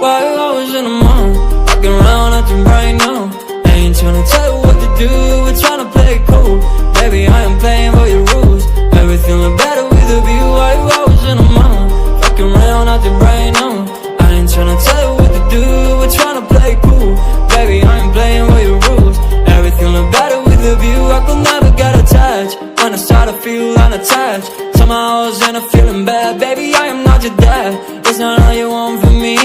Why you always in the mood? Walking around acting right now. Ain't tryna tell you what to do, we're tryna play it cool. Baby, I am playing by your rules. Everything look better with a view. Why you always in the mood? Walking around acting right now. I ain't tryna tell you what to do, we're tryna play it cool. Baby, I am playing by your rules. Everything look better with a view. I could never get attached. When I start to feel unattached, somehow I was in a feeling bad. Baby, I am not your dad. It's not all you want from me,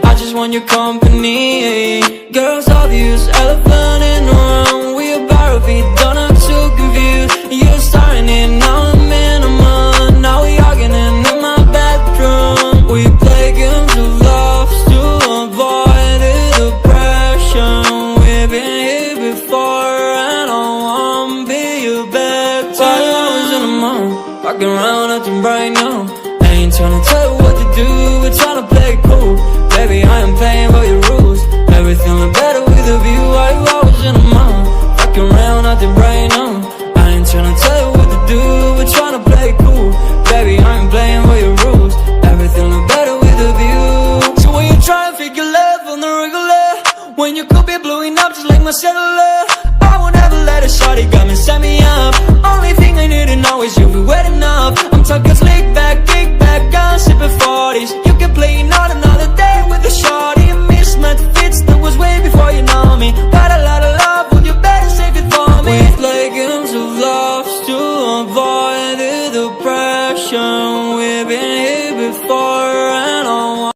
I just want your company. Girls obvious, elephant in the room. We about our feet, don't act so confused. You're starting it, now I'm in a mood. Now we arguing in my bedroom. We play games of love to avoid the depression. We've been here before and I won't be your bed. Why you always in the mood? Walking around acting right now. Ain't tryna tell you what to do, we're tryna play it cool. Baby, I am playing by your rules. Everything look better with a view. Why you always in the mood? Walking around acting right now. I ain't tryna tell you what to do, we're tryna play it cool. Baby, I am playing by your rules. Everything look better with a view. So when you try and figure love on the regular, when you could be blowing up just like my cellular, I won't ever let a shorty come and set me up. Only thing I need to know is you'll be wet enough. I'm talking slick back, kick back, gun sipping 40s. You can play not another day with a shorty. Mismatch fits, that was way before you know me. Got a lot of love, would you better save it for me? We play games of love to avoid the depression. We've been here before and I want.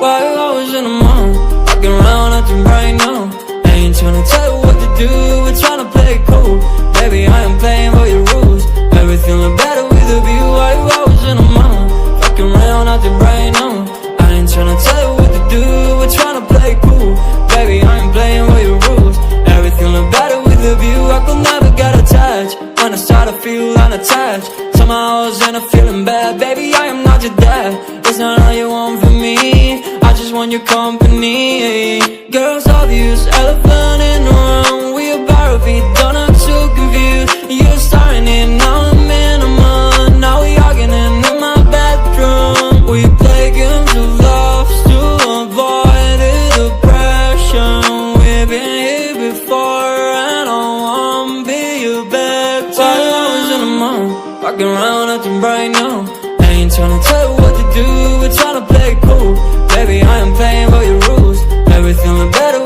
Why you always in the mood? Walking around acting right now. Ain't tryna tell you what to do, we're tryna play it cool. Baby, I am playing by your rules. Everything look better with a view. Why you always in the mood? Walking around acting right now. I ain't tryna tell you what to do, we're tryna play it cool. Baby, I am playing by your rules. Everything look better with a view. I could never get attached. When I start to feel unattached, somehow I was in a feeling bad. Baby, I am not your dad. It's not all you want from me, I just want your company. Girls obvious, elephant in the room. We about our feet, don't act so confused. You're starting it, now I'm in a mood. Now we arguing in my bedroom. We play games of love to avoid the depression. We've been here before and I won't be your bed. Why you always in the mood? Walking around acting right now. Ain't tryna tell you what to do, we're tryna play it cool. Baby, I am playing by your rules. Everything look better.